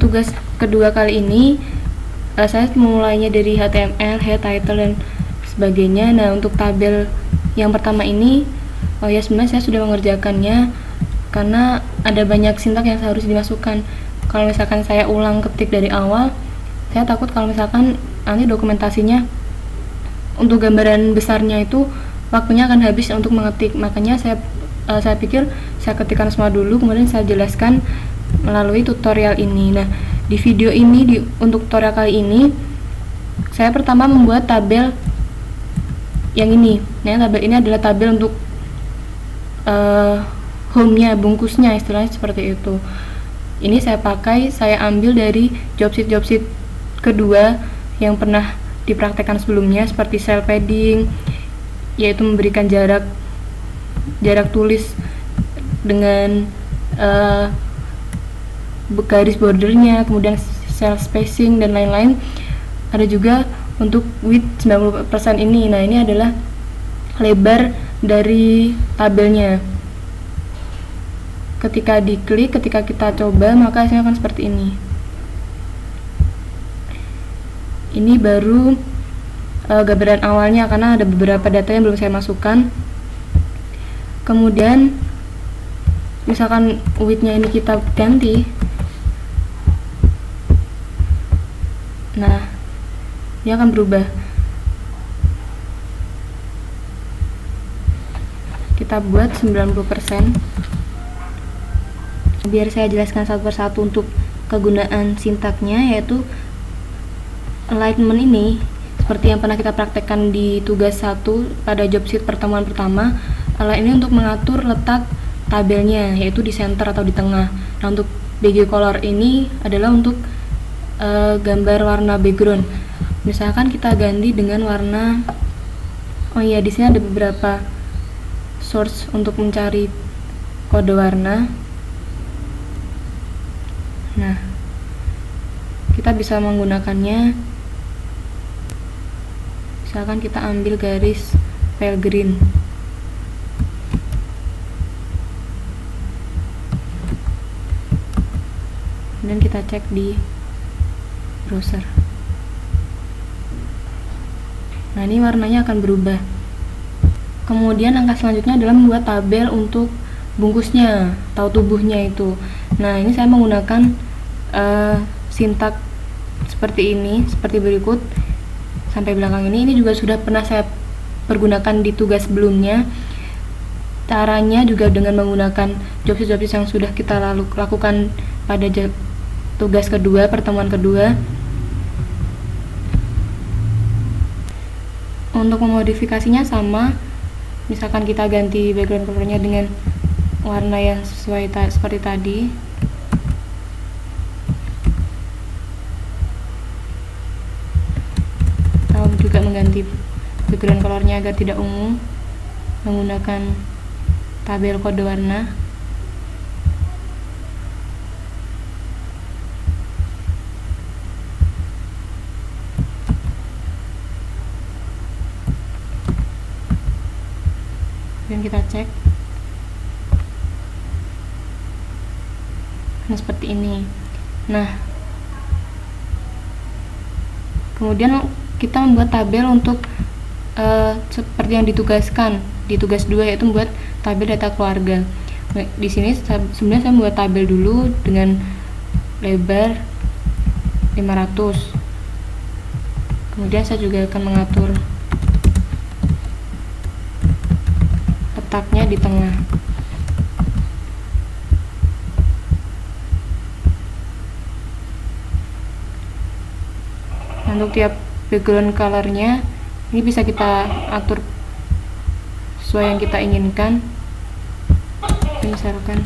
Tugas kedua kali ini saya mulainya dari HTML, head, title, dan sebagainya. Nah, untuk tabel yang pertama ini, ya sebenarnya saya sudah mengerjakannya karena ada banyak sintak yang harus dimasukkan. Kalau misalkan saya ulang ketik dari awal, saya takut kalau misalkan nanti dokumentasinya untuk gambaran besarnya itu waktunya akan habis untuk mengetik. Makanya saya pikir saya ketikkan semua dulu, kemudian saya jelaskan melalui tutorial ini. Nah, di video ini untuk tutorial kali ini saya pertama membuat tabel yang ini. Nah, tabel ini adalah tabel untuk home-nya, bungkusnya, istilahnya seperti itu. Ini saya ambil dari job sheet kedua yang pernah dipraktekkan sebelumnya, seperti cell padding, yaitu memberikan jarak tulis dengan garis bordernya, kemudian cell spacing dan lain-lain. Ada juga untuk width 90% ini. Nah, ini adalah lebar dari tabelnya. Ketika diklik, ketika kita coba, maka hasilnya akan seperti ini. Ini baru gambaran awalnya karena ada beberapa data yang belum saya masukkan. Kemudian misalkan width-nya ini kita ganti, nah ini akan berubah. Kita buat 90%. Biar saya jelaskan satu persatu untuk kegunaan sintaknya, yaitu alignment ini seperti yang pernah kita praktekkan di tugas 1 pada job sheet pertemuan pertama. Align ini untuk mengatur letak tabelnya, yaitu di center atau di tengah. Nah, untuk BG color ini adalah untuk gambar warna background. Misalkan kita ganti dengan warna, di sini ada beberapa source untuk mencari kode warna. Nah, kita bisa menggunakannya. Misalkan kita ambil garis pale green. Kemudian kita cek di browser. Nah, ini warnanya akan berubah. Kemudian langkah selanjutnya adalah membuat tabel untuk bungkusnya atau tubuhnya itu. Nah, ini saya menggunakan sintak seperti ini, seperti berikut sampai belakang ini. Ini juga sudah pernah saya pergunakan di tugas sebelumnya. Caranya juga dengan menggunakan job sheet yang sudah kita lakukan pada tugas kedua, pertemuan kedua. Untuk memodifikasinya sama, misalkan kita ganti background colornya dengan warna yang sesuai seperti tadi. Atau juga mengganti background colornya agar tidak ungu menggunakan tabel kode warna. Dan kita cek. Nah, seperti ini. Nah, kemudian kita membuat tabel untuk seperti yang ditugaskan di tugas 2, yaitu membuat tabel data keluarga. Nah, di sini sebenarnya saya membuat tabel dulu dengan lebar 500. Kemudian saya juga akan mengatur letaknya di tengah. Untuk tiap background colornya ini bisa kita atur sesuai yang kita inginkan. Misalkan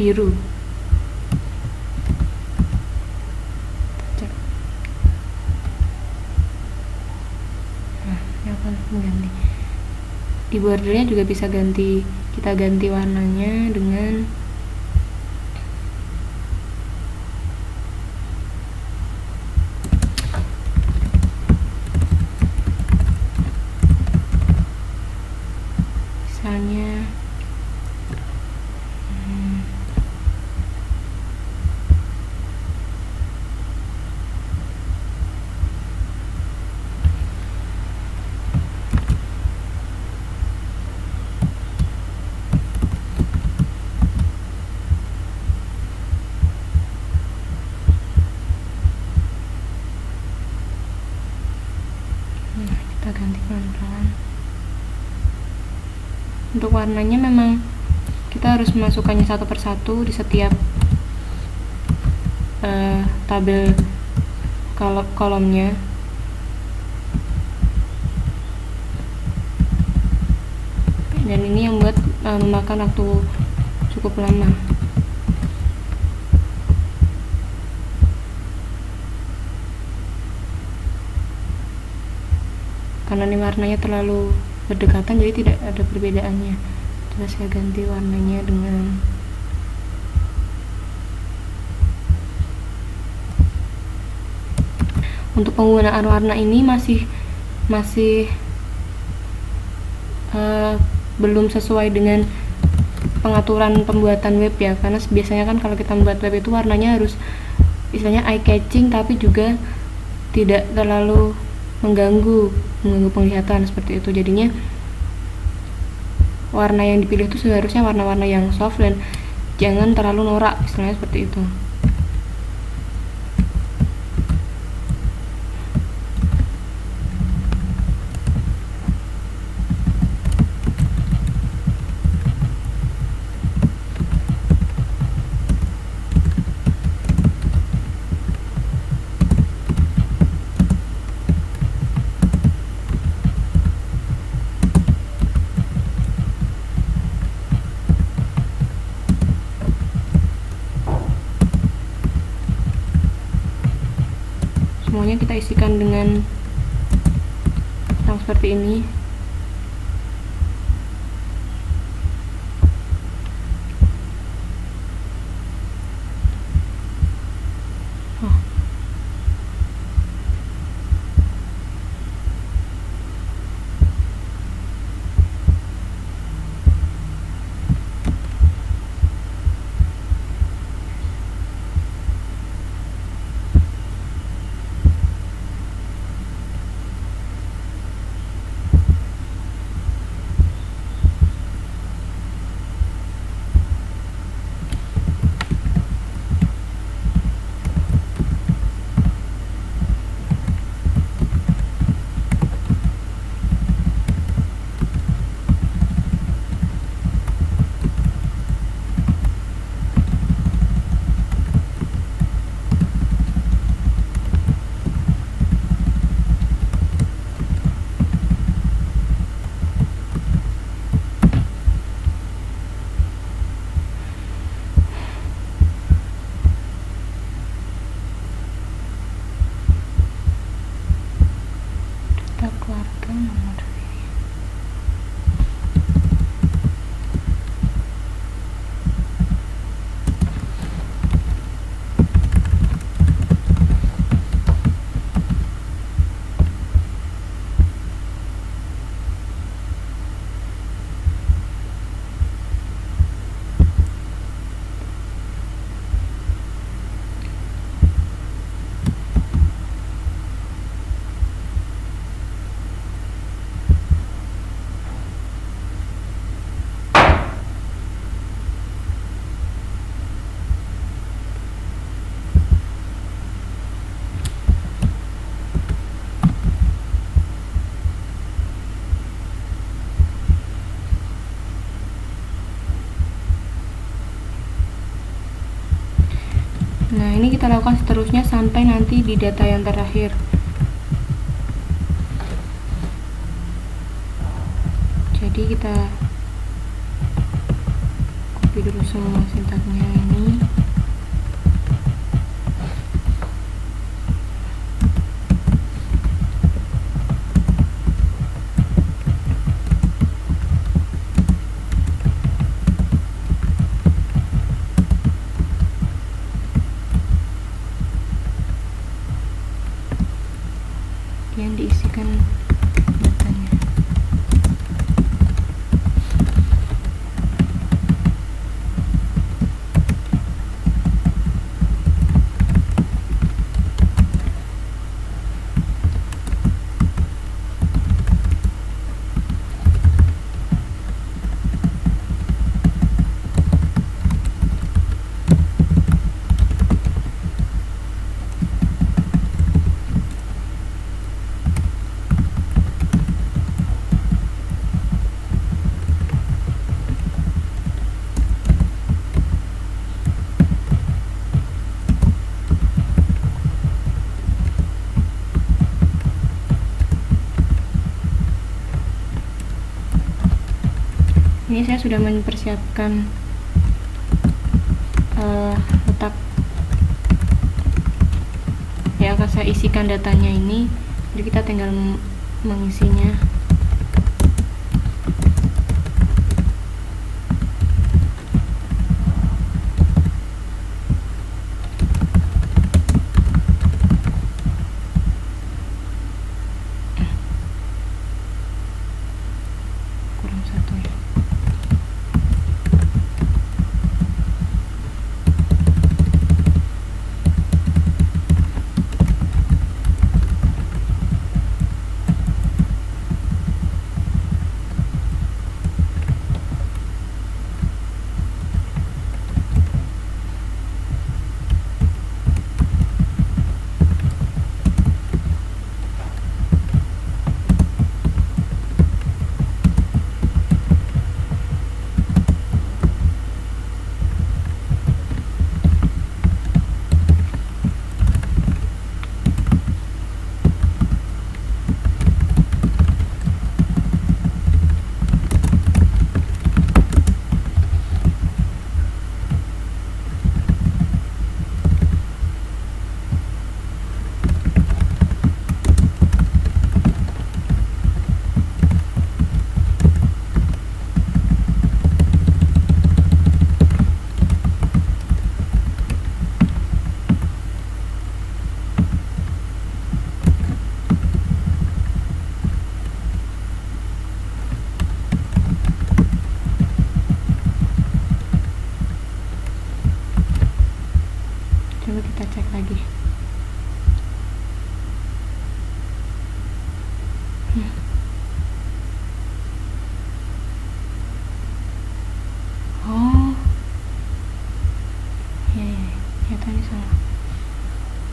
biru. Nah, ini akan mengganti. di bordernya juga bisa kita ganti warnanya dengan misalnya kita ganti pelan-pelan. Untuk warnanya memang kita harus memasukkannya satu persatu di setiap tabel kolomnya. Dan ini yang buat memakan waktu cukup lama. Karena ini warnanya terlalu berdekatan, jadi tidak ada perbedaannya. Coba saya ganti warnanya dengan untuk penggunaan warna ini masih belum sesuai dengan pengaturan pembuatan web ya, karena biasanya kan kalau kita membuat web itu warnanya harus istilahnya eye catching tapi juga tidak terlalu mengganggu penglihatan seperti itu. Jadinya warna yang dipilih itu seharusnya warna-warna yang soft dan jangan terlalu norak, istilahnya seperti itu. Semuanya kita isikan dengan yang seperti ini. Kita keluarkan nomor ini. Nah, ini kita lakukan seterusnya sampai nanti di data yang terakhir. Jadi kita copy dulu semua sintaknya ini. Ini saya sudah mempersiapkan letak yang akan saya isikan datanya ini, jadi kita tinggal mengisinya. Kurang satu ya. Coba kita cek lagi. Oh, ya tadi salah.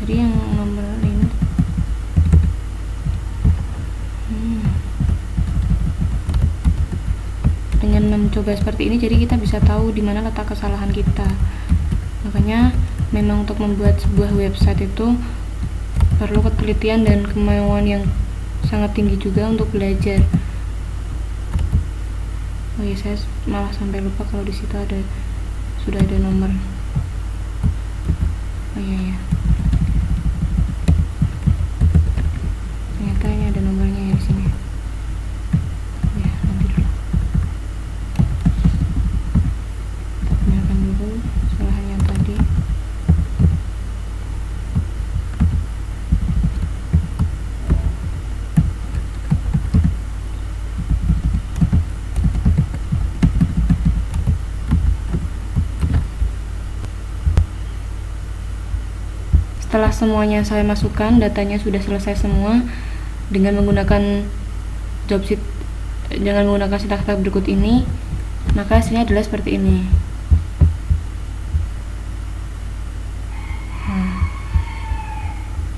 Jadi yang nomor ini dengan mencoba seperti ini, jadi kita bisa tahu di mana letak kesalahan kita. Makanya memang untuk membuat sebuah website itu perlu ketelitian dan kemauan yang sangat tinggi juga untuk belajar. Oh iya, saya malah sampai lupa kalau di situ sudah ada nomor. Oh iya, ternyata ini ada nomornya ya di sini. Ya, nanti dulu. Kita benarkan dulu kesalahan yang tadi. Setelah semuanya saya masukkan, datanya sudah selesai semua dengan menggunakan jobsheet, dengan menggunakan sintaks berikut ini, maka hasilnya adalah seperti ini.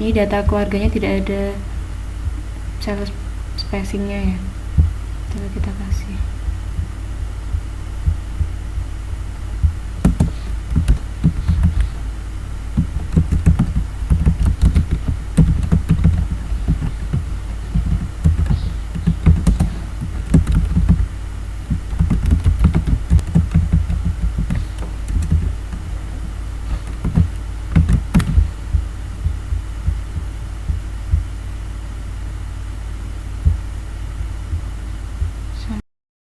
Ini data keluarganya tidak ada cell spacingnya ya. Coba kita kasih.